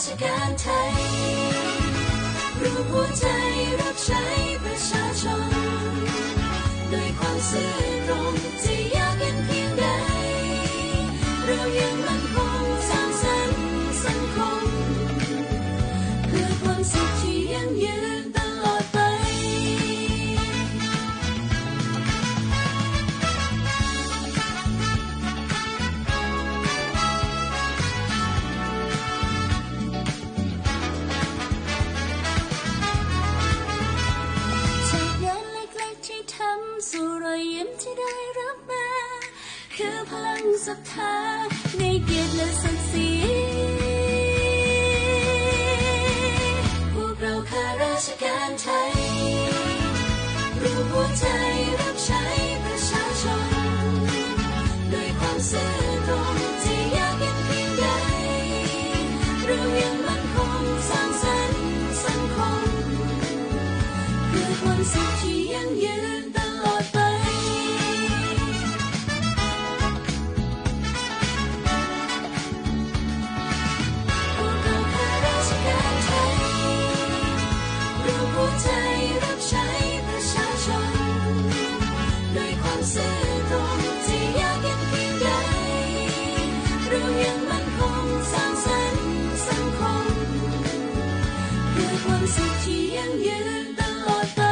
ชการไทยรู้หัวใจรับใช้ประชาชนด้วยความซื่อตรงจะยากเย็นเพียงใดเรายังมั่นคงสร้างสรรค์สังคมเพื่อความสุขที่ยั่งยืนตลอดไปสู่รอยยิ้มที่ได้รับมาคือพลังศรัทธาในเกียรติและศักดิ์ศรีพวกเราข้าราชการไทยรู้หัวใจรับใช้ประชาชนด้วยความซื่อตรงที่ยากเย็นเพียงใดเรายังมั่นคงสร้างสรรค์สังคมเพื่อความสุขที่ยั่งยืนใจรับใช้ประชาชนด้วยความซื่อตรงที่ยากเย็นเพียงใดเรายังมั่นคงสร้างสรรค์สังคมเพื่อความสุขที่ยั่งยืนตลอดไป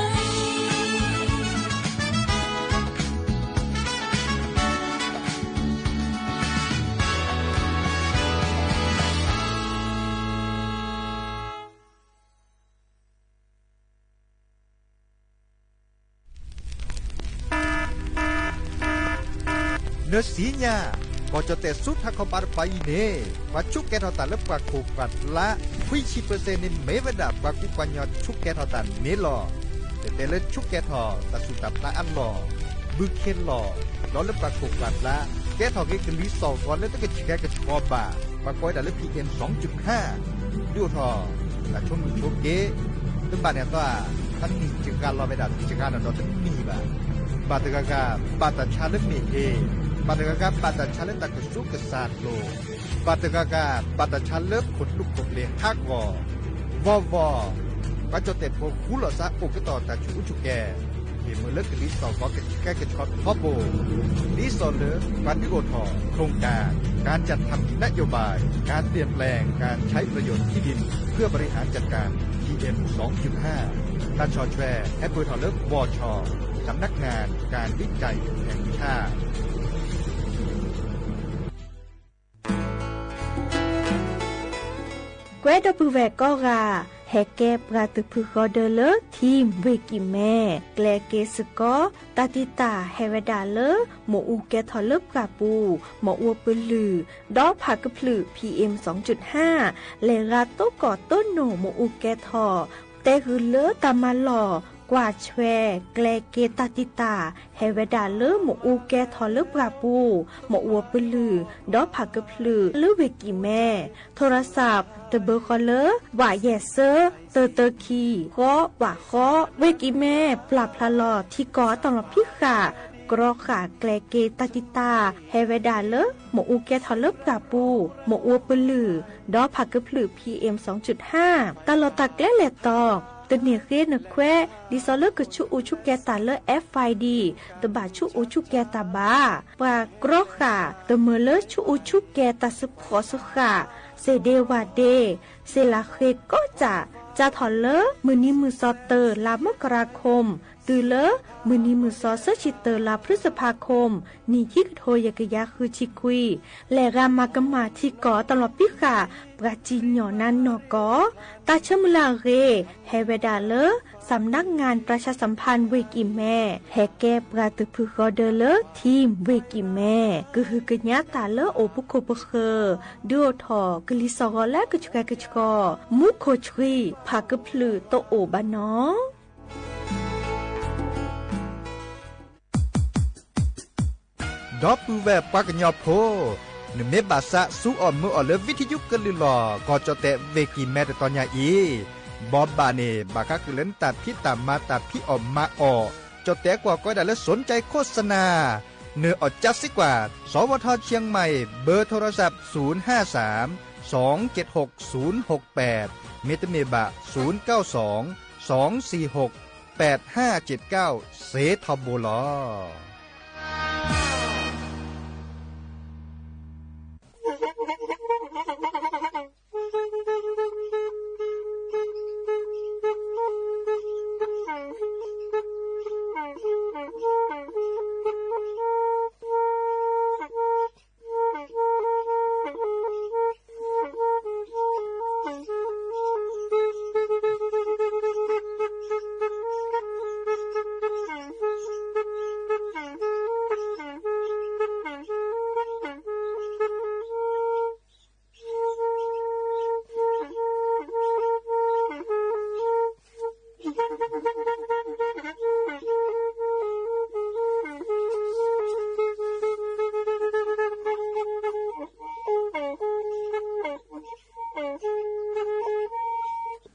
เนื้อสีญาก็จะแต่สุดทักเขาปาร์ไปเน่ว่าชุกแกทอตันและปากโคกัดละคุยชีเปอร์เซ็นต์ในเมวดาปากกุปัญญาชุกแกทอตันเนลอแต่เล่นชุกแกทอตัดสุดตับละอันหล่อบึกเข็นหล่อล้อและปากโคกัดละแกทอเกกลิสองก่อนแล้วต้องแกกระชอบาปากก้อยแต่เล่น PM 2.5 ดูทอแต่ชมมือชมเกตึ้งบ้านเนี่ยก็ท่านมีจังการรอไปดับจังการเราต้องมีบาตกากาบาตชาเล็บเมเอบาตกากาบาตชาเล็บตะกุสุกษาโลบาตกากาบาตชาเล็บขนลุกขบเลฮักวอก็จะเตะพวกคุลซาอุกต่อตาชูชุแกเห็นมือเล็กกลิสองก็แก้กระชอตพอโบลิสอนเลปาติโกทอโครงการจัดทำนโยบายการเปลี่ยนแปลงการใช้ประโยชน์ที่ดินเพื่อบริหารจัดการ PM 2.5 ตันชอแชร์แอปเปิลทอเลิฟวอชอสำนักงานการวิจัยแห่งชาติแกวดปูแวกก็กาแฮกแกปราตึกพึกอเดเลทีมเวกิแม่แกลเกสกอตาติตาเฮเวดาเลหมอูแกทอเลิบกาปูหมออวปลือดอกผักกะพลือ PM 2.5 เลราโตก่อต้นโหนหมอูแกทอแต่คือเลตามาหล่อกว่าแชแกลเกตาติตาเฮเวดาเลหมอูแกทอเลิบกาปูหมออวปลือดอกผักกะพลือลือเวกิแม่โทรศัพท์ตะเบอร์คอเลอร์ว่าแยเซอร์เตอร์คีก็ว่าข้อเวกิแม่ปรับพลาลอที่ก่อตลอดพิขากรอขาแกลเกตาติตาเฮเวดาเลหมอูแกทอเลิบกาปูหมออวปลือดอกผักกะพลือ PM 2.5 ตลอดตะแกลแลตอกตเนียเรนแควดิซอเลกชุอูชุแกตาเล FID ตบาชุอูชุแกตาบาปากรอขาตเมเลชุอูชุแกตาสปอสขาเซเดวาเดเซลาเคก็จะถอนเลมือนี้มือซอเตอร์ลามกราคมตือเลมือนี้มือซอเซชิเตอร์ลาพฤษภาคมนี่คิกโทยกะยาคือชิคุยและรามากมาที่ก่อตลอดปิขาปราจีนหยอนันนอกอตาเชมุลาเรเฮเวดาเลสำนักงานประชาสัมพันธ์เวกิแม่แฮแกปราตึพึกอเดเลทีมเวกิแม่ก็คือกะญาตาเลโอปุโคปเคดูทอกลิซอและกะชกอมุโคชรีภากะพลือโตโอบานอดอปูแวปากญอโพนเมบาสะสู้อ่อนมืออ่อนเลวิทยุกลือหลอก็จะแต่เวกิแม่ตอนยาอีบอบบาเนบากะกึเลนตัดพี่ตามมาตัดพี่ออกมาออกจะแต่กว่าก็ได้แล้วสนใจโฆษณาเนื้ออดจัดสิกว่าสวทเชียงใหม่เบอร์โทรศัพท์053 เมตเมบะ0922468579เสทอมโบลอ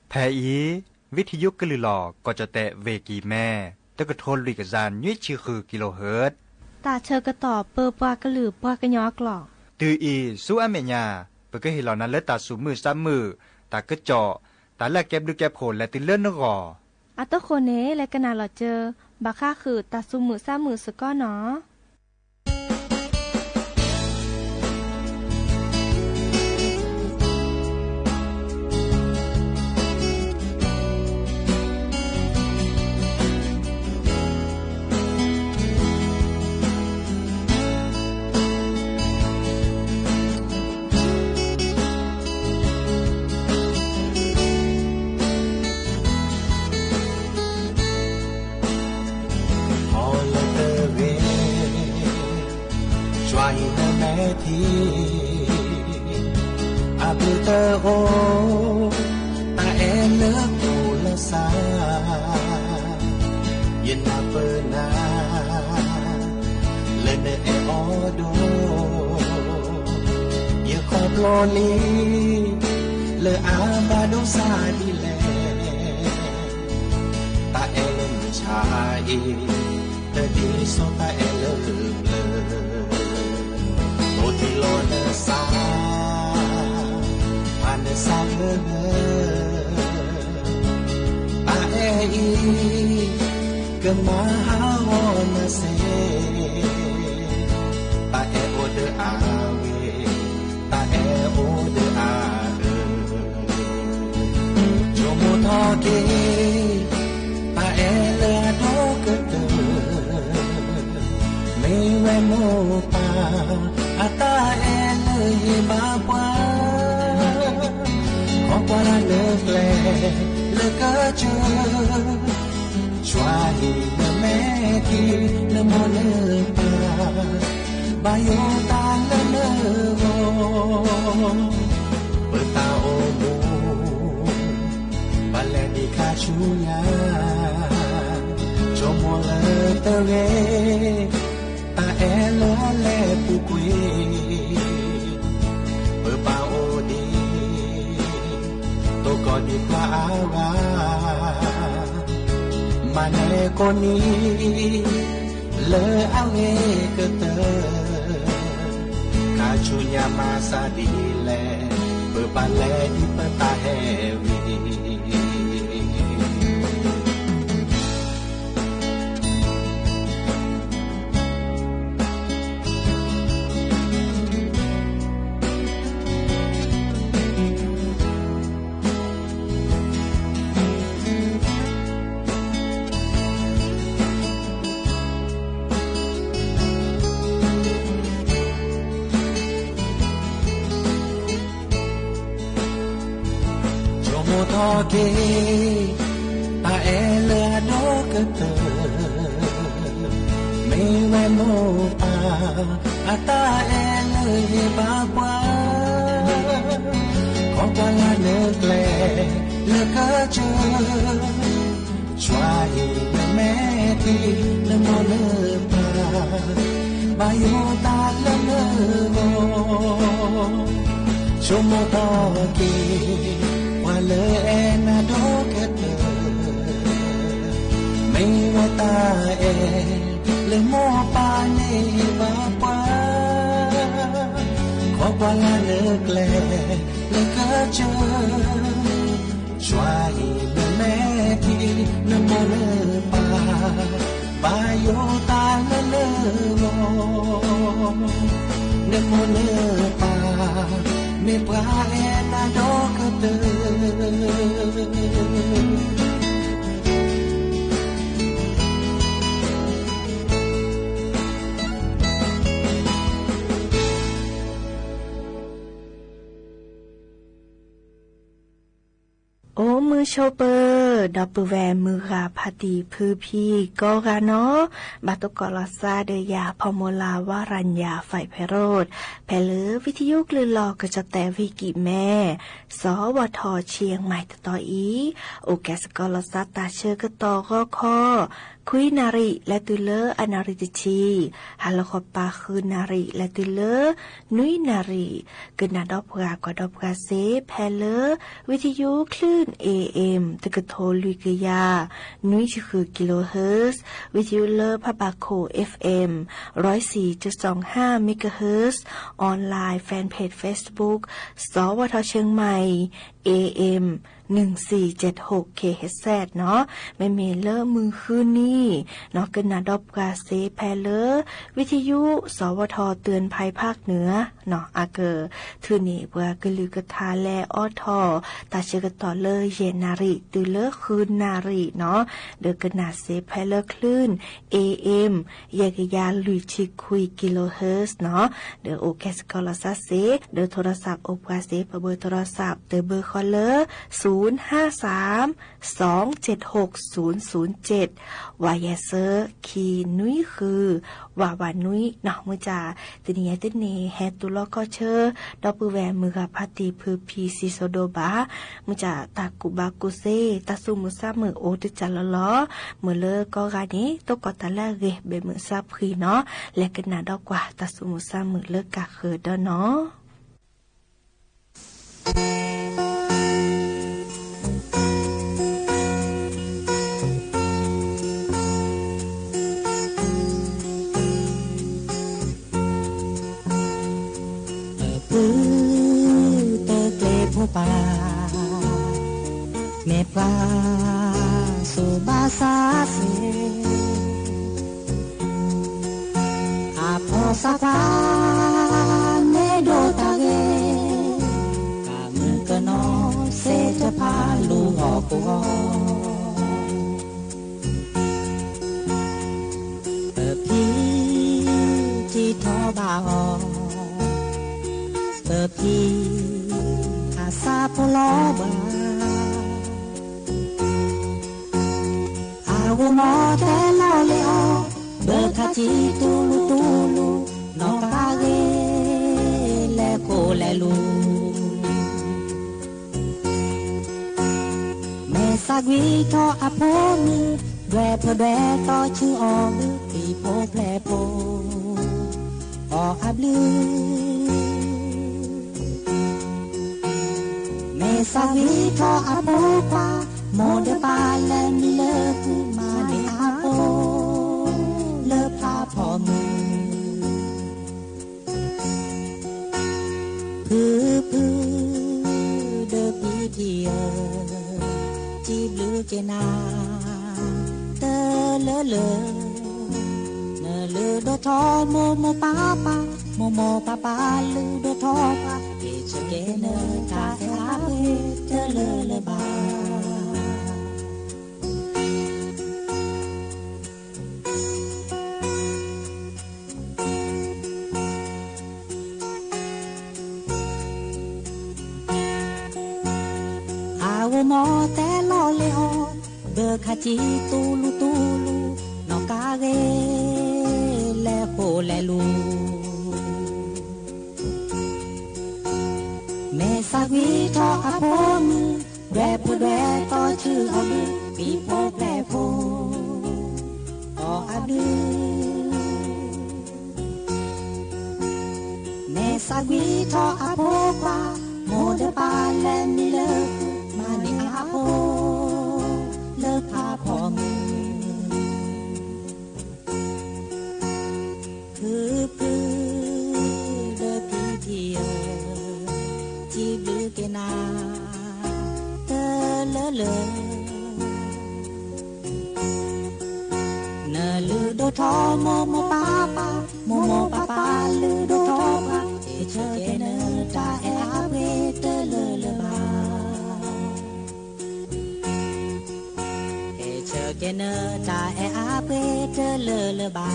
แพอีวิทยุกะลือหลอก็จะแตะเวกีแม่ตะกะโทนลุยกะจานยุ้ยชื่อคือกิโลเฮิรตซ์ตาเชอกะต่อเปอปากะลือปากะยอกหลอกตืออีสู้อเมญาเปกะเฮลอนั้นเลตาสูมือซ้ำมือตากะเจาะตาแลกแก็บดูแก็บโผลและติเลิ่นนกออะตะโคเนและกะนาหลอเจอบาค่าคือตาซุมือซ้ำมือสะก้อเนาะอาเบเตอโออาเอเลกูลาซาเย็นนาเปนาเลเนเออโดเยคอโปลลีเลอาบาโดซาดิเลตาเอเลมชาอีเตดิโซตาเอเลโอทิโลเนซาพานซาเลอาเออีกะมาฮาวนาเซตาเอโอเดอาเวตาเอโอเดอาโจโมทอเกตาเอเลโดกะเตเมเวโมปาAta ele babwa Kompara le gle le kachu Chwahi le meki le mole pa Bayo ta le le ho Beta omu Bale di kachu ya Chomo le te ge Ta elo le pukui Bơ bao đi Tô có đi qua ra Mà nè con đi Lỡ áo nghe cơ tơ Cả chú nhà mà xa đi lẹ Bơ bà lẹ đi bơ ta hè vì Toge ta ele do kete me we mo pa ata ele babwa ko kwa la le gle le ka chu chwa hi me ti le mo le pa ba yo ta le le go chomo toge Wale ena dokete Mewata le mo pa ne bapa Ko qua là nước lè lệ cả chờ xoay nơi mẹ thì nơi mơ nơi ba yo ta nơi lo nơi mơ nơi pa me prae na do que teโอ้มือโชเปอร์ดอปเปอร์แวร์มือราพาตีพือพี่ก็กาเนาะบาตุกอลาซาเดยาพอมลาวารัญญาไฟไพโรธแพลอวิทยุกลือลอกระจะแต่วิกิแม่สวทเชียงใหม่ต่ออีโอแกสกอลาซาตาเชอกต่อก็ข้อคุยนาริและตุเลอนาริติชีฮัลโลคอปาคือนาริและตุเลนุยนาริกนาดอกกว่ากว่าดอกกว่าเซแพลอวิทยุคลื่น AM ตะกะโทลุยกยานุยคือกิโลเฮิรตซ์วิทยุเลอพะบาโค FM 104.25 เมกะเฮิรตซ์ออนไลน์แฟนเพจ Facebook สวทเชียงใหม่ AM 1476 KHZ เนาะแม่เมเลอมือคืนนี้เนาะกนาดอบกาเซแพเลอวิทยุสวทเตือนภัยภาคเหนือเนาะอาเกอทือนี่เบกะลือกะทาแลออทอตาเชกะต่อเลยเยนาริตือเลอคืนนาริเนาะเดกนาเซแพเลอคลื่น AM ยากยาลุยชิคุยกิโลเฮิรตซ์เนาะเดโอเคสกอลาซาเซเดโทรศัพท์โอกาเซเบอร์โทรศัพท์เดเบอร์คอลเลอร์053-276-007วายเซอร์คีนุยคือวาวานุยเนาะมือจ่าติเนียติเนแฮตุลก็เชอดอปือแวมือกับพาติพือพีซิโซโดบามือจ่าตากุบากุเซตาซุมุซามือโอติจัลลอมือเลอก็กานี้ตกกอตาละเกเบมือซาพรีเนาะและกันนาดอกกว่าตาซุมุซามือเลิกกะเคือดอเนาะปาเมปาสุบาสาเสอาพอสักาเนโดตาเกกามือกะนอเสจะพาลูหอกูฮอพี่จีทอบาอพี่ซาโพลอบาอาวโมเตลอเลโอเบคาจิตูลูนอกาเกเลโกเลลูเมซากุยโตอาโพมีเดเพเดโตชื่อออมปีโพแพลโพออับลืสาวิทออาโปปาโมเดปาเลมิเลกุมาเนอาโปเลพาพอมือพื้เดปีเดียจีบลือเจนาเตเลเนเลโดทอโมปาปาโมปาปาลือโดทอปาเกจเกเนตาเซอาเปเจเลบาอาวโมเตลอเลโอเบคาจิตูลูนอกาเกเลโปเลลูเมซาวิทออาโพมือแดพูแดต่อชื่อเอามือปีโพแปรโพออาดือเมซาวิทออาโพกว่าโมเดปาเลมิเลมาเนอาโพเลิกพาพอมือคือเดอพีเดียว นาเตอเลอเลอเนลือโดทอโมโมปาปาโมโมปาปาลือโดทอปาเอเชเกเนตาเออาเวเตเลอเลบาเอเชเกเนตาเออาเวเตเลอเลบา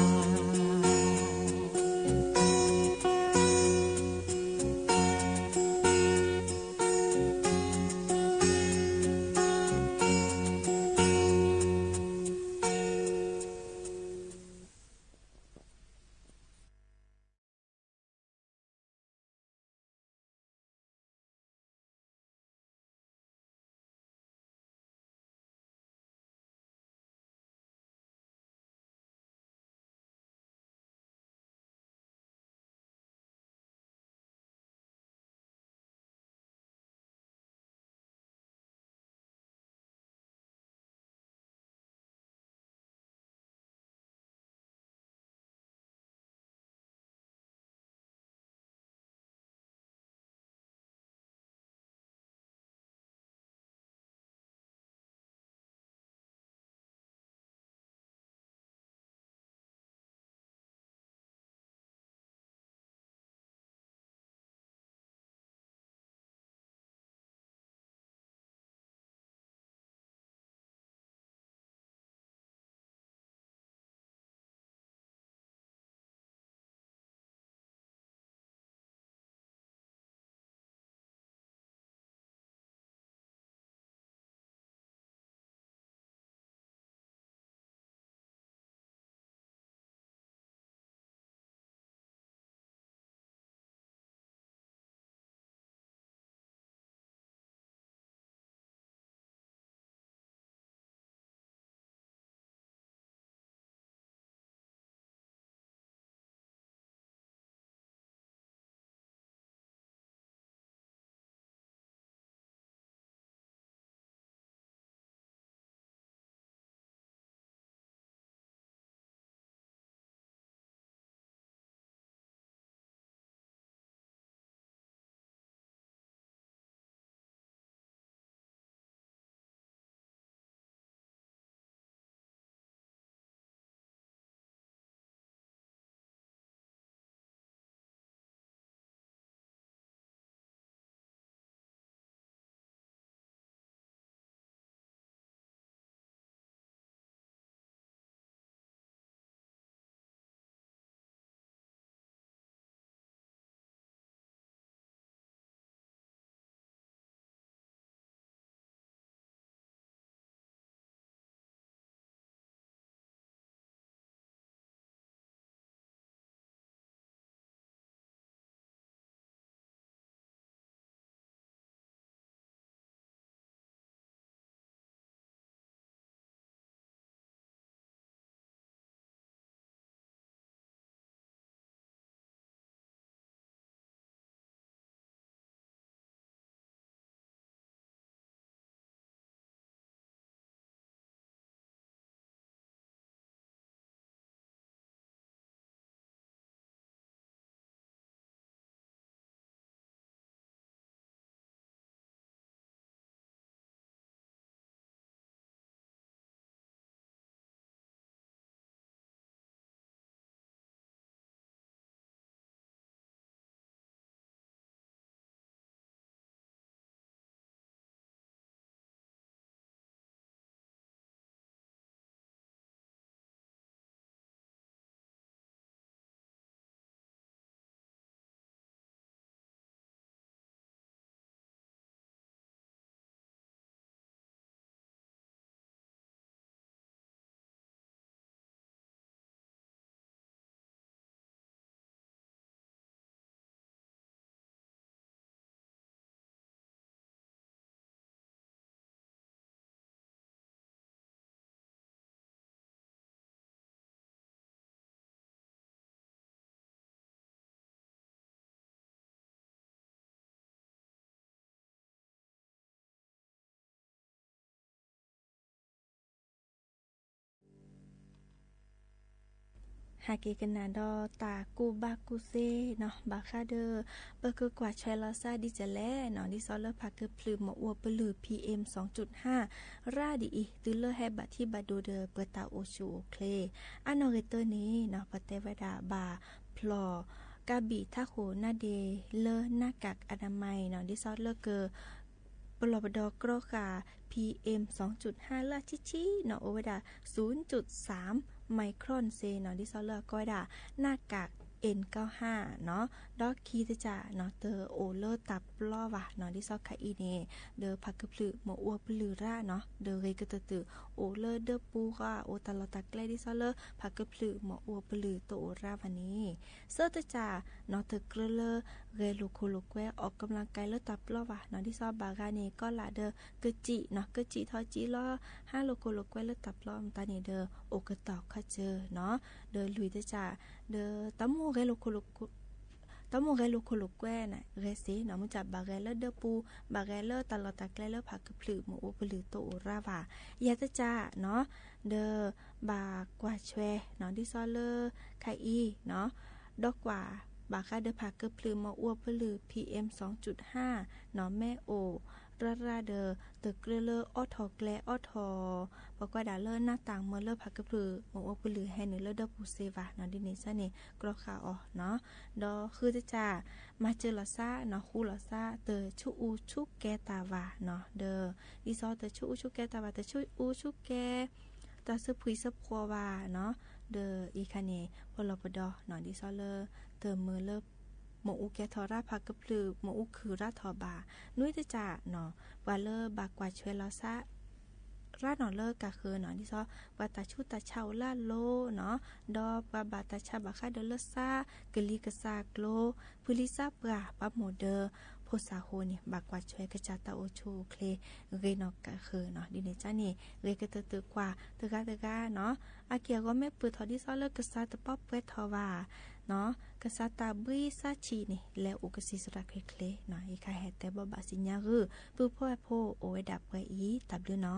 าเกกันนาดอตากูบากูเซเนาะบาคาเดอเบกกว่าชวยลอซาดิจะแลเนาะดิซอเลอพักกึพลืมหมออวปลือ PM 2.5ราดีอีตือเลอให้บัดที่บาดูเดอเปตาโอชูโอเคอันนอเรเตอร์นี้เนาะปะเตวดาบาพลอกาบีท่าโขนาเดเลอหน้ากากอนามัยเนาะดิซอเลอเกอปลอบดอกรอกา PM 2.5 ละชิเนาะโอเวดา 0.3 ไมครอนเซเนาะดิซอเลอร์ก็ดาหน้ากาก N95 เนาะดอกคีจะจ่าเนาะเตอโอเลอร์ตับล้อวะเนาะดิซอคาอีเนเดอพักกึพลือหมออัวปลือร่าเนาะเดอเรกตะตือโอเลอร์เดอปูค่ะโอตลอตักแกลดิซอเลอร์พักกึพลือหมออัวปลือโตโอราวันนี้เซอร์ตะจ่าเนาะเตอเกลเลอร์เรลูโคโลแควออกกำลังกายเลอตับล้อวะเนาะดิซอบากาเนก็ละเดอกะจิเนาะกะจิทอจิล้อ5โลโคโลแควเลอตับล้อมตาเนเดอโอกะตอกค่ะเจอเนาะเดอลุยตะจ่าเดอตะโมเรโลโคโลตมเรลูโคโลแกน่ะเรเซเนาะมุจับบาเรเลเดปูบาเรเลตลอดตะแกลเลผักกึพลือหมูโอปลือโตโอราวายาตะจาเนาะเดบากว่าแชเนาะดิซอเลไคอีเนาะดอกกว่าบาคาเดผักกึพลือหมูโอปลือ PM 2.5 เนาะแม่โอราเดอตึกเรเลออทอแกลอทอบอกว่าดาเลอหน้าต่างเมื่อเลอผักกึพลือหมูโอปลือให้เนเลเดปูเซวาเนาะดิเนซะนี่กรอคาออเนาะดอคือจะจ่ามาเจอลอซ่าเนาะคูลอซ่าเตอชูอูชุกแกตาวาเนาะเดอดิซอเตอชูอูชุกแกตาวาเตอชูอูชุกแกตอซึพุยซึพัววาเนาะเดออีคาเนพลปดอเนาะดิซอเลอเตอมือเลอหมออุแกทอราพักกะพลือหมออุคือราทอบานุ้ยจะจ่าเนาะวาเลอบากกว่าช่วยลอซ่าราหนอเลกะคือเนาะที่ซอวาตาชุตาเชาลาโลเนาะดอบาบาตาชาบาคาเดลซากะลีกะซากโลพุลิซาปราปะโมเดโพซาโฮนี่บากว่าช่วยกะจาตาโอชูเคลเรนอกะคือเนาะดิเนจ้านี่เรกะตะตึกว่าตะกาเนาะอาเกียก็แม่ปือทอที่ซอเลกะซาตะป๊อปเวทอวาเนาะกษัตริย์บุยซาชีนี่แล้วอุกสิสระเคลเนาะอีกาแฮแต่บ่บาสิญญาคือปื้อพ่อโพโอไว้ดับไว้อีตับดูเนา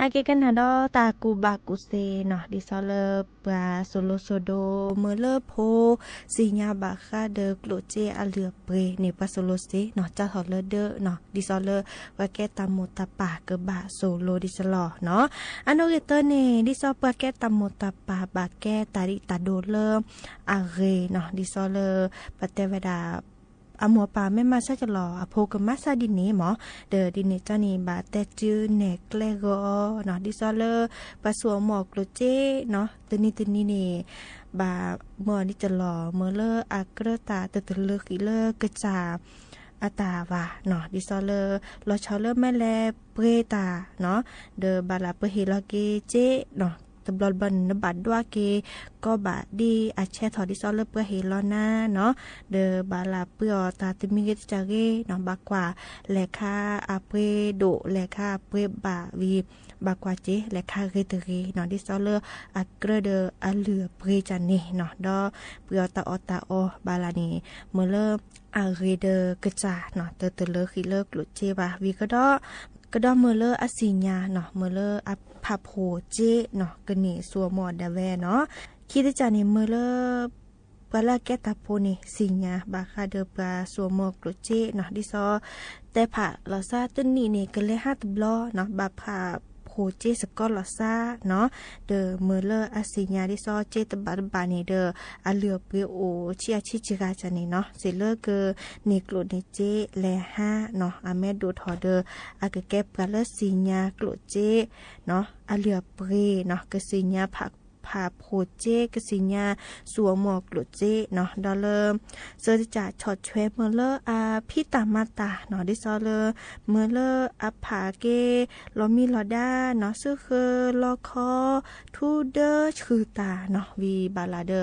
าเกกันนาดอตากูบากูเซเนาะดิซอเลปราโซโลโซโดเมเลโพสิญาบาคาเดกโลเจอเลือเปรเนปาโซโลเซเนาะจะถอดเลเดเนาะดิซอเลว่าแกตามโมตาปากะบาโซโลดิสลอเนาะอันโนเกเตอร์เนดิซอปาแกตามโมตาปาบาแกตาริตาโดเลอาเรเนาะดิซอเลปะเตเวดาอมัวปาไม่มาซะจะหล่ออโพกมาซาดินนี้หมอเดอดินเนจานีบาแต่จื้อเนกเลโกเนาะดิซอเลปะสัวหมอกโลเจเนาะตนี่นี่บาเมื่อนี่จะหล่อเมื่อเลอากระตาตะลึกอีเลกระจาอาตาวาเนาะดิซอเลลอชอเลแม่แลเปรตาเนาะเดอบาลาเปเฮลาเกเจเนาะตบลบันนบัดด้วยเกก็บาดีอาเชทอดิซอลเปเฮลอนาเนาะเดอบาลาเปียตาติมิเกจาเกเนาะบากว่าแลคาอาเปโดแลคาเปบาวีบากว่าเจแลคาเรเตเรเนาะดิซอลอักเรเดอเลือเปรจันนี่เนาะดอเปียตาอตาโอบาลานีเมื่อเลอาเรเดกระจาเนาะเตเลคิเลกลุเจบาวีก็ดเมเลอสิญาเนาะเมเลอพาโพเจเนาะกะนี่สัวหมอดาแวเนาะคิดจานี่เมเลปลาแกตาโพนี่สิญาบาคาเดปลาสัวหมอกลุเจเนาะดิซอแต่ผาลอซาตึ้นนี่นี่ก็เลย5ตบลอเนาะบาพาโพเจสกอลอซาเนาะเดอเมเลอสิญาดิซอเจตบาบานี่เดออะเลือเปโอชิอาชิจิกาจานี่เนาะเสเลอเกนี่กลุเนเจแล5เนาะอะเมดูทอเดออะกะแกปลาสิญากลุเจเนาะอะเลือเปรเนาะกะสิญาพาโพเจกสิญาสัวหมอกโลเจเนาะดอเลเซอร์จ่าช็อตเชฟเมเลอาพี่ตามาตาเนาะดิซอเลเมเลอาผาเกลอมีลอดาเนาะซึ่งคือลอคอทูเดอร์คือตาเนาะวีบาลาเดอ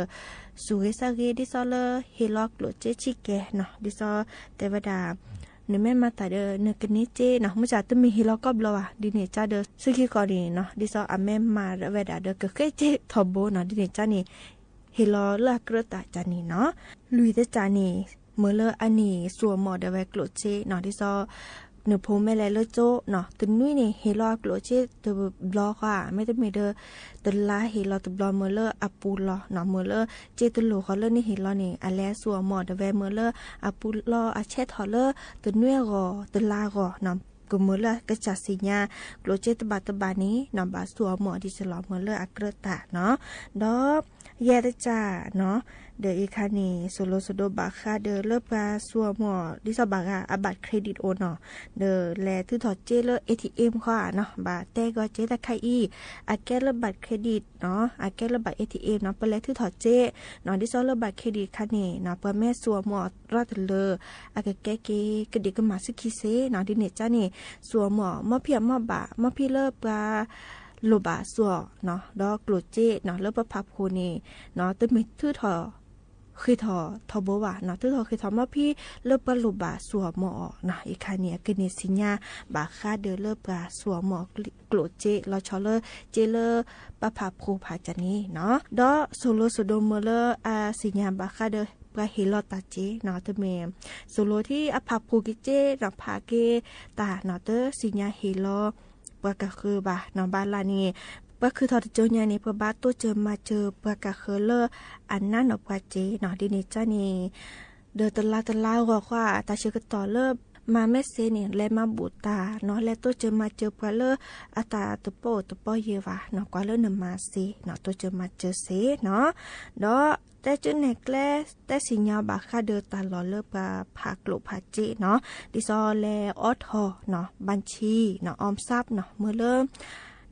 สุเรซาเกดิซอเลเฮล็อกโลเจชิเกเนาะดิซอเตวดาเนแม่มาตาเดอเนกนิเจเนาะมุจาตมีฮิลก็บลวะดิเนจาเดอซึกิกอดีเนาะดิซออะแม่มาเวดาเดอกะเคเจทอโบเนาะดิเนจานี่ฮิลลากระตาจานี่เนาะลุยเตจานี่เมเลอันนี้สัวหมอเดเวกโลเจเนาะดิซอเนโพแม่แลเลโจเนาะตนุ้ยนี่ฮิลอกโลเจตบลอค่ะไม่ได้มีเดอตลาฮิลอตบลอเมเลอปูลอเนาะเมเลเจตโลเขาเลนี่ฮิลอนี่อะแลสัวหมอเดเวเมเลอปูลออะเชทอเลตนุ้ยกอตลากอเนาะก็เมื่อละก็จะสิญาโลเจตบาตบานี้นำบาสัวหมอดิสลอเมื่อละอักเรตาเนาะดอแยตจ่าเนาะเดอีคานีโซโลโซโดบาคาเดเลปาสัวหมอดิสบากาอบัตเครดิตโอเนาะเดแลทือถอดเจเล ATM ค่ะเนาะบาแต่ก็เจตะไคอีอาแกเลบัตเครดิตเนาะอาแกเลบัต ATM เนาะเปแลทือถอดเจเนาะดิซอเลบัตเครดิตคานีเนาะเปแม่สัวหมอรอดเลอากแกเกกะดิกมาซึคิเซเนาะดิเนจานี่สัวหมอมอเพียมอบามอพี่เลปาโลบาสัวเนาะดอกโลเจเนาะเลปพับโคนี่เนาะตึมิทือถอคือทอโบวะเนาะทือถอคือทอมอพี่เลปโลบาสัวหมอเนาะอีคาเนียกะเนสิญาบาคาเดเลปาสัวหมอโลเจลอชอเลเจเลปะพับโคผาจันนี้เนาะดอโซโลโซโดเมเลอาสิญาบาคาเดปะเฮลอตาเจเนาะตะเมโซโลที่อภับโคกิเจรักพาเกตาเนาะเตสิญาเฮลอปะกะคือบาเนาะบาลานีปะคือทอดโจญานี่ปะบาโตเจอมาเจอปะกะคือเลอันนั้นอปะเจเนาะดิเนจานี่เดตลาว่าตาเชกต่อเลมาเมเซนี่แลมาบูตาเนาะแลโตเจอมาเจอปะเลอาตาตะโปเยวาเนาะกว่าเลนมาเซเนาะโตเจอมาเจอเซเนาะดอแต่จุนเนกแลแต่สิญาบาคาเดตาลอเลปาผากโลผาเจเนาะดิซอแลออทอเนาะบัญชีเนาะออมทรัพย์เนาะเมื่อเริ่ม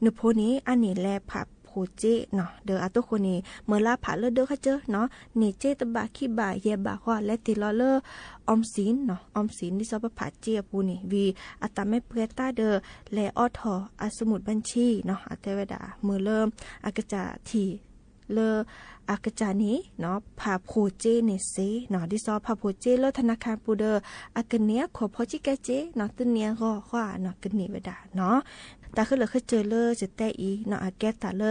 นโพนี้อันนี้แลผับโคเจเนาะเดออะตุโคนี้เมื่อลาผาเลเดอค่ะเจอเนาะนี่เจตบาขี้บาเยบาว่าและติลอเลออมสินเนาะออมสินดิซอปผาเจปูนี่วีอัตาไม่เปรตาเดอแลออทออะสมุดบัญชีเนาะอะเตเวดาเมื่อเริ่มอากะจาทีเลอากจานี้เนาะพาโพเจเนเซเนาะดิซอพาโพเจเลธนาคารปูเดออากเนียขอพอจิกะเจเนาะตึเนียก็ว่าเนาะกะนี่เวดาเนาะตาคือเลยเคยเจอเลจะแต่อีเนาะอาแกตาเล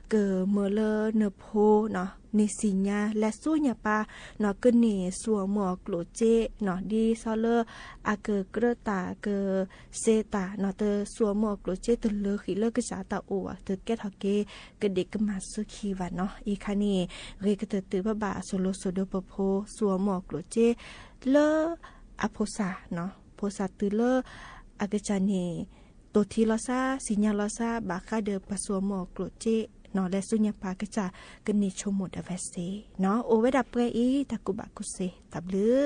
เกอเมเลเนโพเนาะ ในสิญาและสู้ญาปาเนาะก็นี่สัวหมอกโลเจเนาะดีซอเลออาเกเกรตาเกเซตาเนาะเตสัวหมอกโลเจตเลขิเลกษาตาโออะเตแกทอเกกเด็กกมาสุขีวะเนาะอีคานี่เรกเตตือบะบาโซโลโซโดปโพสัวหมอกโลเจเลอโพซาเนาะโพซาตืเลอากจานีตัวทีลอซาสิญาลอซาบาคาเดปสัวหมอกโลเจเนาะและสุญญปากจะกนิชมดเวเซเนาะโอเวดับเปอีตะกุบะกุเซตับลือ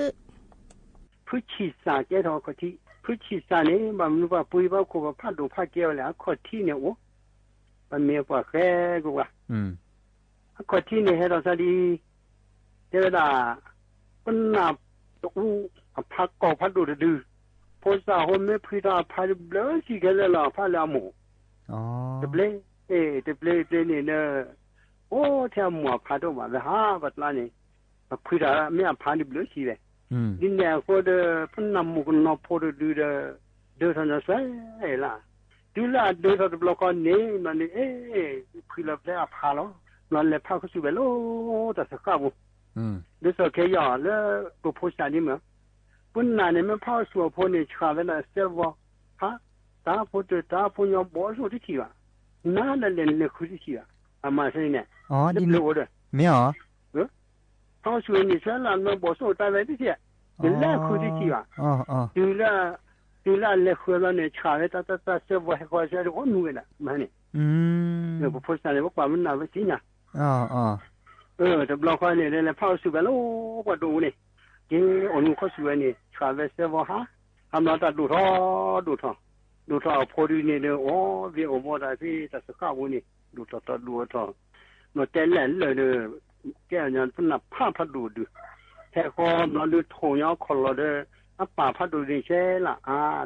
ผู้ชีสาแกทอคนที่ผู้ชีสานี่บำรุงว่าปุยว่ากูว่าพัดดูพัดเกี่ยวแล้วคนที่เนี่ยโอ้มันมีกว่าแค่กูว่าคนที่เนี่ยให้เราสะดีเดี๋ยวด่าเป็นนับตู้พักก่อพัดดูดื้อพอสาวไม่พิจารณาพัดเบลสิแกเลยล่ะพัดละหมูเดบเล่เดบเล่เนี่ยเนอะโอ้เที่ยวหมัวพัดออกมาเลยฮะบัดละนี่พิจารณาไม่พัดเบลสิเลยดินเนี่ยคนเดเป็นนำมุกนอพอดูเดือดทันจะใส่ละดูละเดือดทันบล็อกนี่มันนี่พิจารณาพัดแล้วนั่นแหละพัดก็สุดเลยโอ้แต่สักการ์เดี๋ยวสักแค่ยาแล้วก็พูดชาดิมั้ยปุ่นนั่นเนี่ยมันพัดสัวพอเนี่ยชาเวลาเซลวะฮะตาพูดตาพูดยอมบอกสุดที่ที่ว่านั่นแหละเนี่ยคุยที่ที่ว่าอามาใช่เนี่ยอ๋อดินโลดไม่หรอพัดสัวเนี่ยฉันนั่นมันบอกสุดตาไว้ที่ที่เดี๋ยวแล้วคุยที่ที่ว่าดูละเล็กคุยแล้วเนี่ยชาเวลาตาเซลวะให้เขาใช้โอ้หนุ่ยนะมันเนี่ยเนี่ยพูดชาเนี่ยบอกว่ามันน่าเป็นสิ่งน่ะแต่บล็อกเนี่ยเนี่ยพัดสัวแล้วก็ดูเนี่ยที่อนุข้อส่วนนี่ชาวเวสเซอร์ฮะทำแล้วแต่ดูท่อพอดีเนี่ยโอ้เวียโอโมได้พี่แต่สักข้าวนี่ดูท่อโนเตลเลยเนี่ยแกยังเป็นนับผ้าพัดดูแค่ก็นอนดูทงยาวคนละเด้อป่าพัดดูนี่ใช่ละ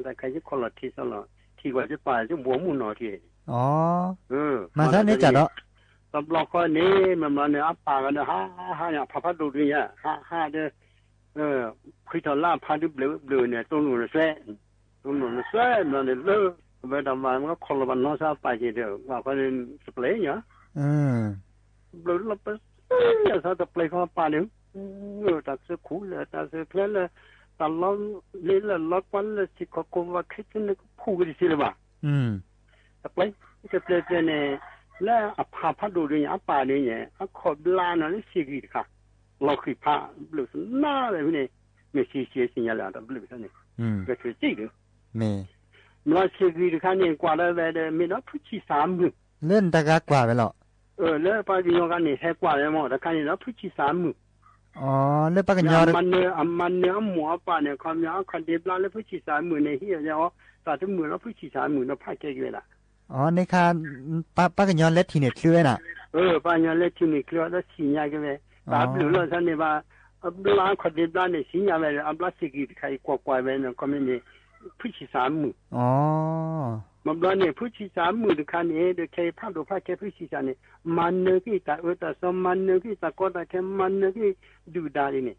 แต่ใครจะคนละที่สละที่ว่าจะป่าจะบัวมุนหน่อยทีมาท่านนี่จัดแล้วตบล็อกนี่มันเนี่ยป่ากันเนี่ยฮะเนี่ยพัดดูนี่ฮะเด้อคุยทอล่าพาดิบเบลเนี่ยต้นหนูเสนั่นเนี่ยเลิกไปทำมามันก็คนละวันน้องสาวไปทีเดียวว่าเขาเป็นสเปรย์เนี่ยเบลล์ไปเนี่ยสาวสเปรย์เขาป่าเนี่ยตัดเสื้อคู่เลยตัดเสื้อเพลย์เลยตัดล้อเลี้ยเลยล้อปั้นเลยสิเขาคงว่าคิดถึงเนี่ยพูดกันสิเลยบ้าสเปรย์เนี่ยแล้วพาพัดดูเนี่ยป่าเนี่ยขอบลานั่นสิกิค่ะเราคือพาบลูส์น่าเลยเนี่ยไม่ใช่สิ่งอย่างนั้นบลูส์เนี่ยก็คือจริงเราเชื่อคือข้างนี้กว่าแล้วแต่ไม่ต้องพูดชีสามมือเล่นตะกักกว่าไปหรอแล้วปากิโยกันนี่ให้กว่าแล้วมั้งแต่ข้างนี้เราพูดชีสามมือเล่นปากิโยมันเนี่ยหมัวป่าเนี่ยความยาวคันเดียบแล้วพูดชีสามมือในที่เดียวแต่ถึงมือเราพูดชีสามมือเราพาเกี่ยวละในคาปากิโยเล็ดทีเนี่ยเคลื่อนอ่ะปากิโยเล็ดทีเนี่ยเคลื่อนแล้วสิ่งอย่างเงี้ยตาบลูแล้วท่านเนี่ยว่าบลาขัดเดินบลาเนี่ยสิ่งอย่างไรอับลาสิกิใครกว่าไปเนี่ยก็ไม่เนี่ยผู้ชีสามมือมันบลาเนี่ยผู้ชีสามมือดูคันเนี่ยดูแค่ภาพดูภาพแค่ผู้ชีสามเนี่ยมันเนื้อที่ตาแต่สมันเนื้อที่ตาก็แต่แค่มันเนื้อที่ดูได้เนี่ย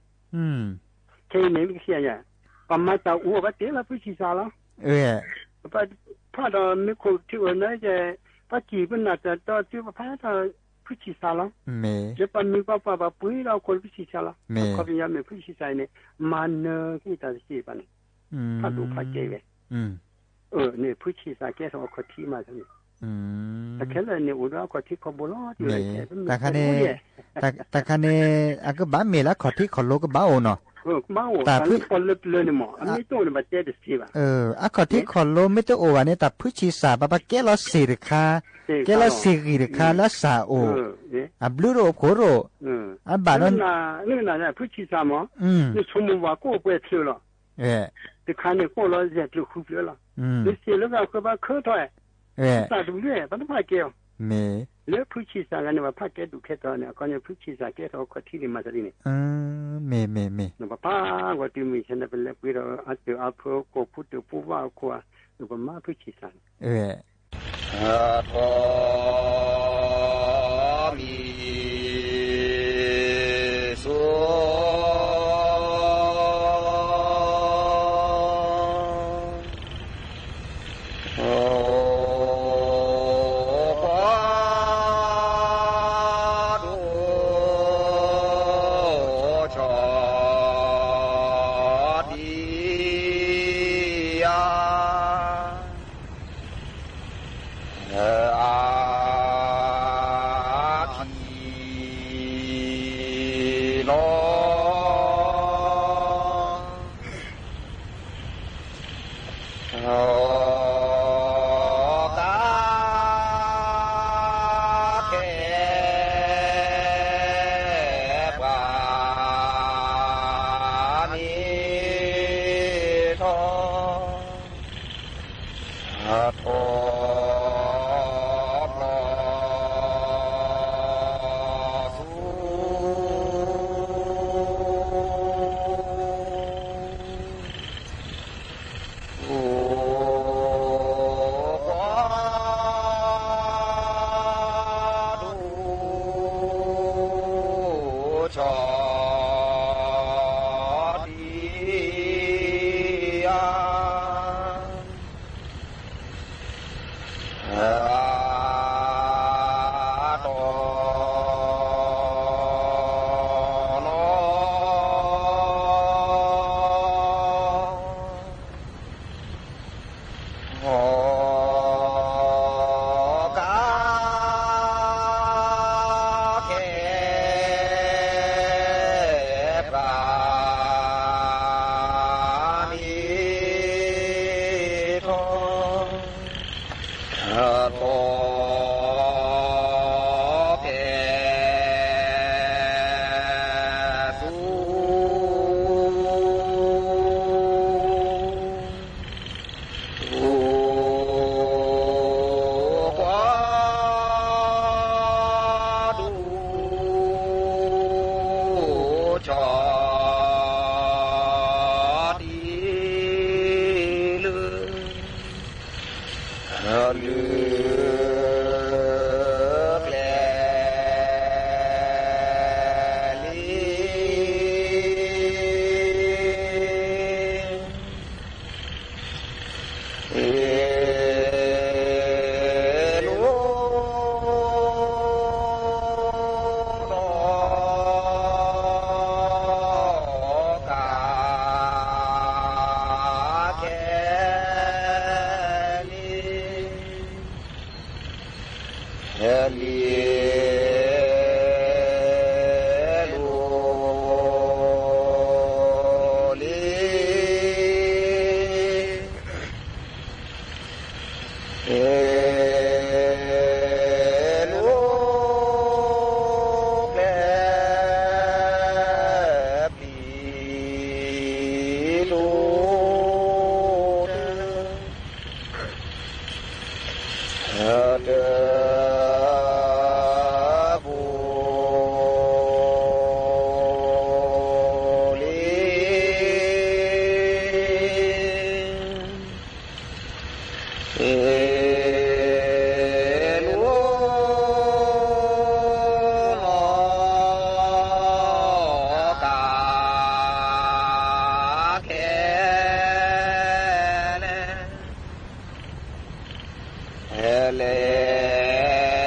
แค่เนี่ยไม่ใช่ยังประมาณตาอ้วกเดี๋ยวเราผู้ชีสามแล้วภาพเราไม่ควรที่ว่าเนี่ยจะภาพจีบมันอาจจะต่อที่ว่าภาพเราผู้ชีสาละจะเป็นมีป้าปุ้ยเราคนผู้ชีสาละเขาเป็นยังไม่ผู้ชีสาเนี่ยมันเนอที่ตัดสินปันถ้าดูพักเกยเนี่ยผู้ชีสาแก่เราคนที่มาทั้งนี้แต่แค่เลยเนี่ยอุดรคนที่เขาบอกว่าอยู่แต่คันนี้ก็บ้าเมล่ะคนที่เขาโลก็บ้าโอเนาะแต่ผู้คนเลือนหมอไม่ต้องเลยมาเจอสิบ้าคนที่เขาโลไม่ต้องโอวันนี้แต่ผู้ชีสาป้าแก่เราสิริคาแกละสิกิริคาละสาโอบลูโรโคโรบาดนั่นน่ะผู้ชีสามอ๋นี่ชมว่าก็ไปเที่ยวละแต่คันนี้ก็เราจะดูคู่เที่ยวละนี่เสียแล้วก็ว่าเคยถอยตาดูด้วยมันต้องพาเกี่ยวแล้วผู้ชีสากันเนี่ยว่าพาแกดูแค่ตอนเนี่ยก็เนี่ยผู้ชีสาแกเราก็ที่นี่มาจากนี่เนี่ยป้าว่าที่มีฉันเป็นเล็กวิโรอาจจะเอาพวกก็พูดถึงผู้ว่าขวาหรือว่ามาผู้ชีสาพอมีสุ le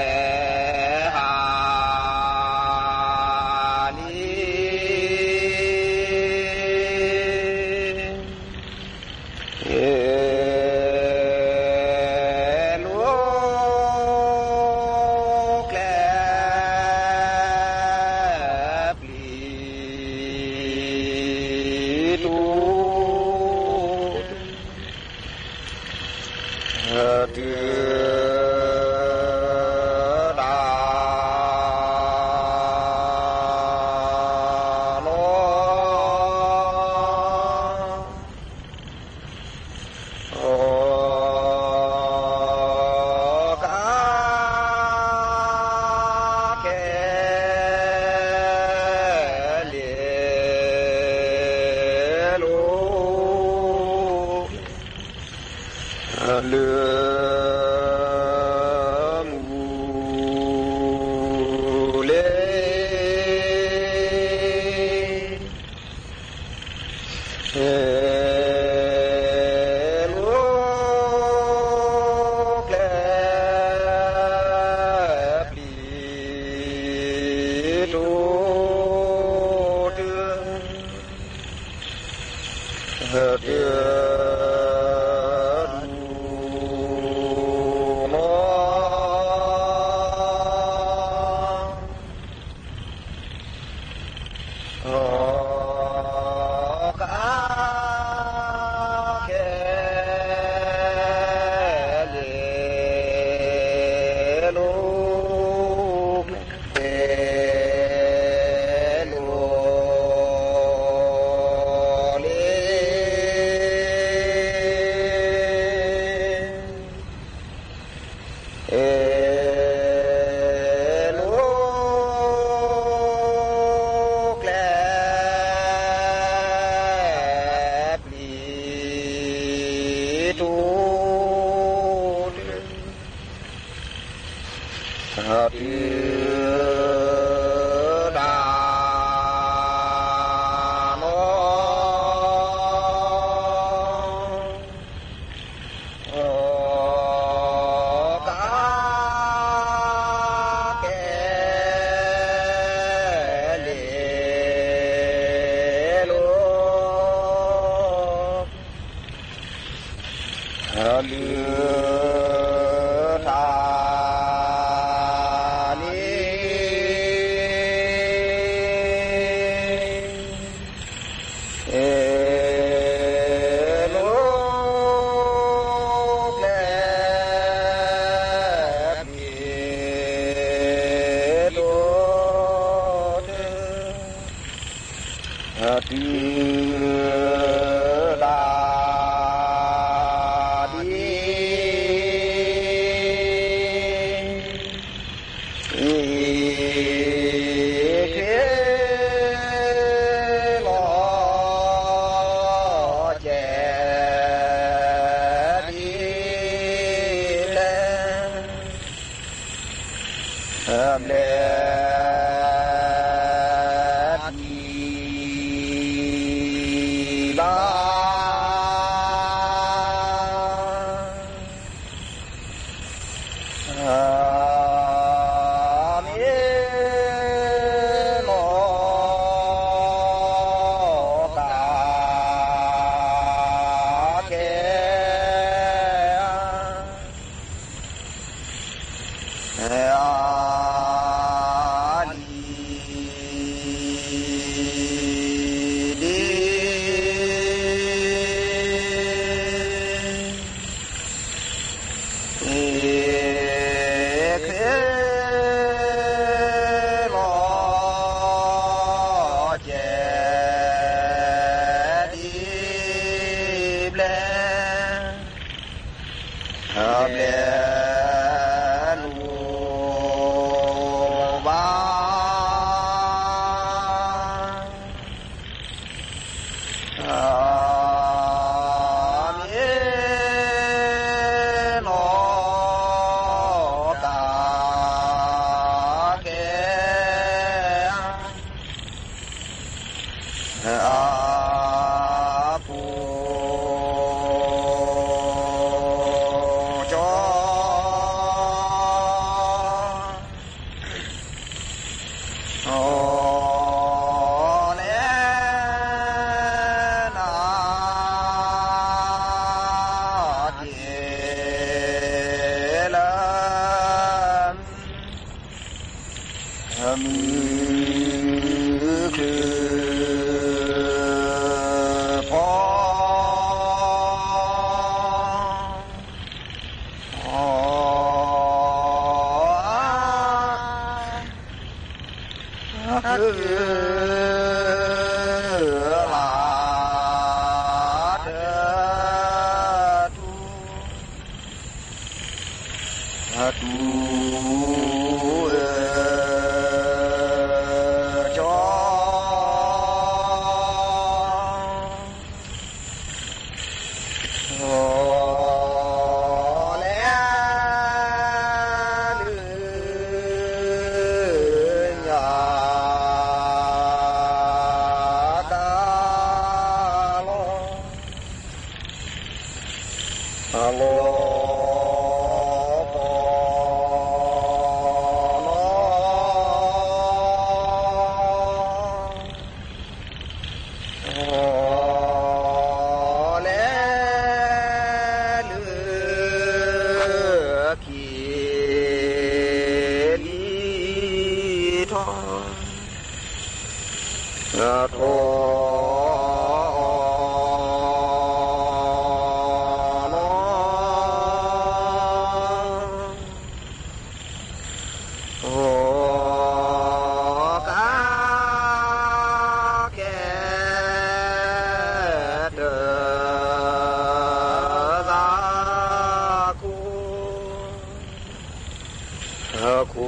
เ Ah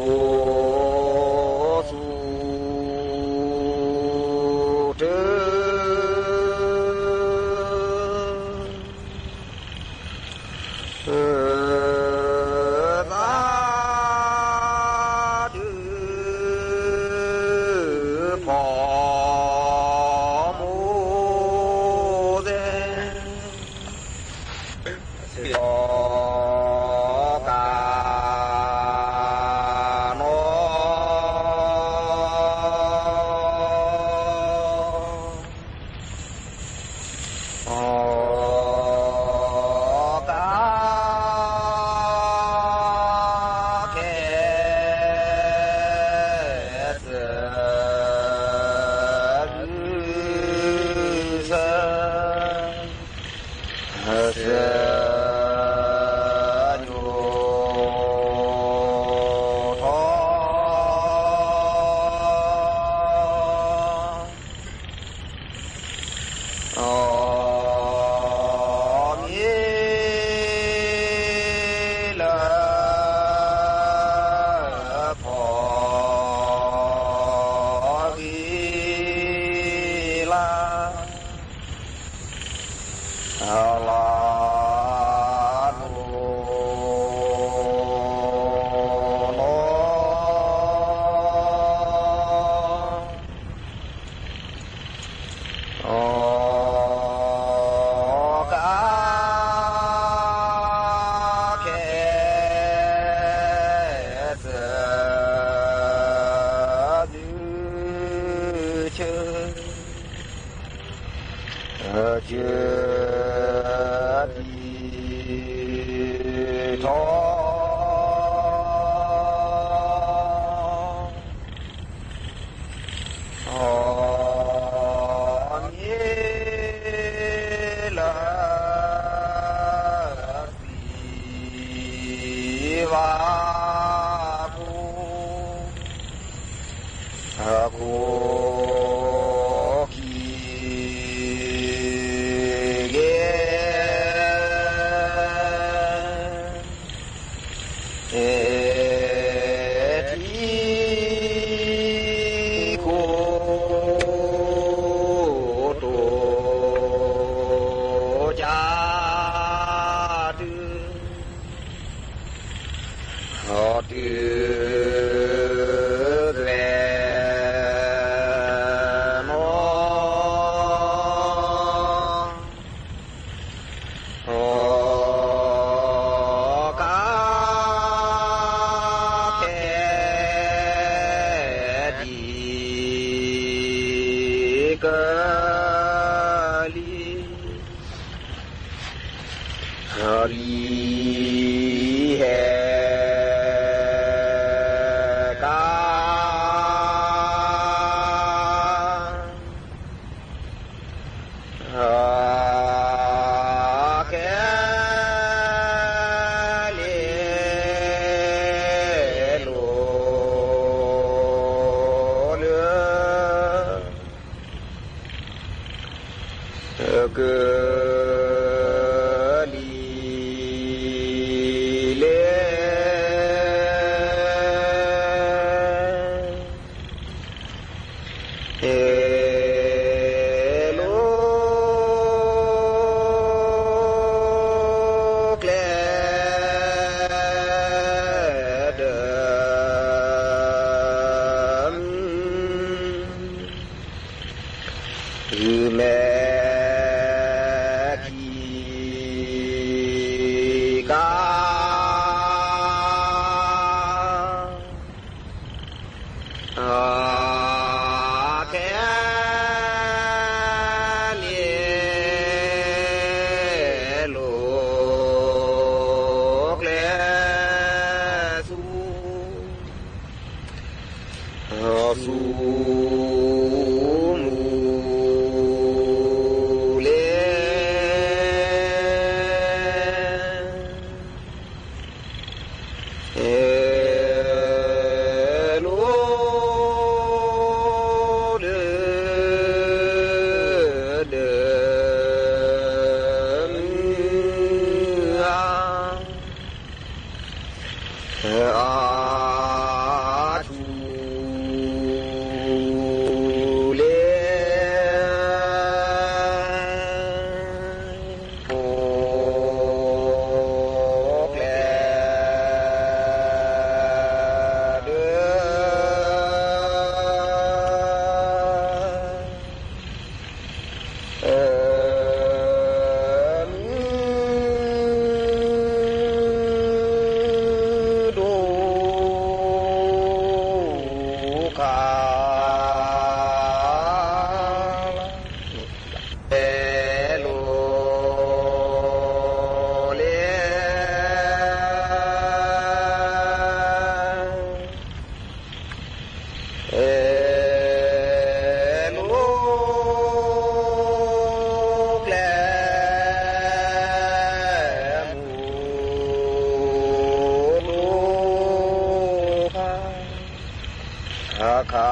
คา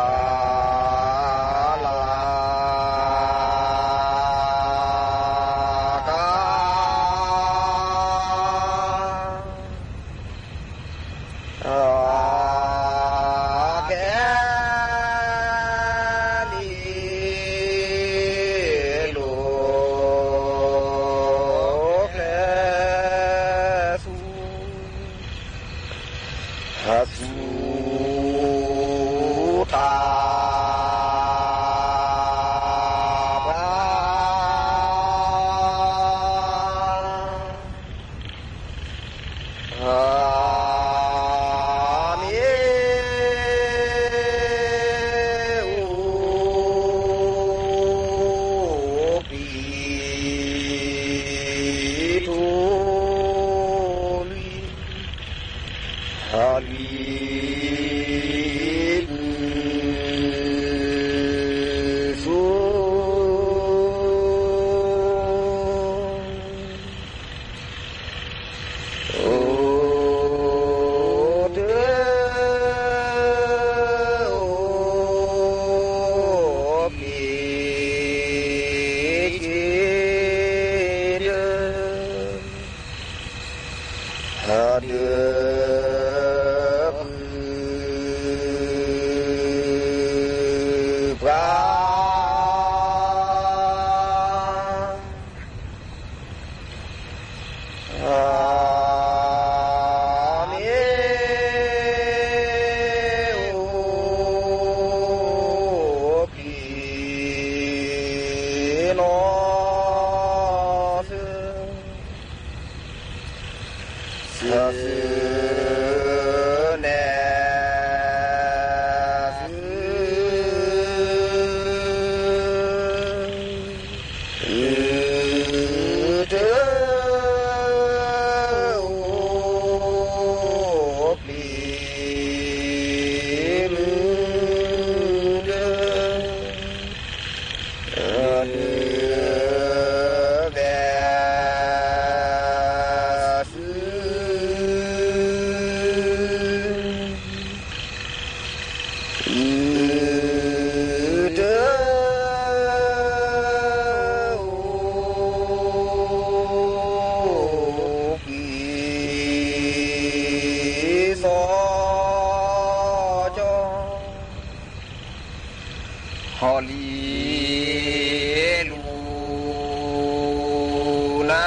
ลาฮอลีลูนา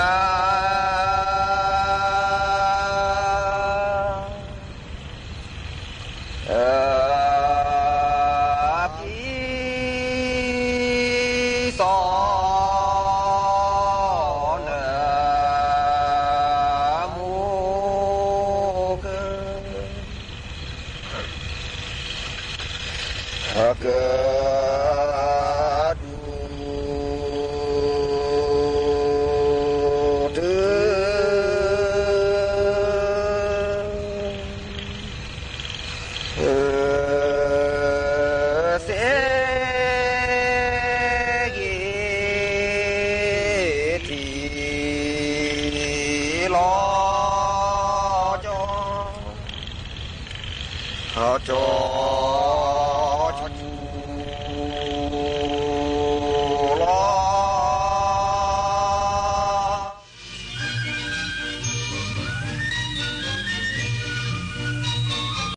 จอ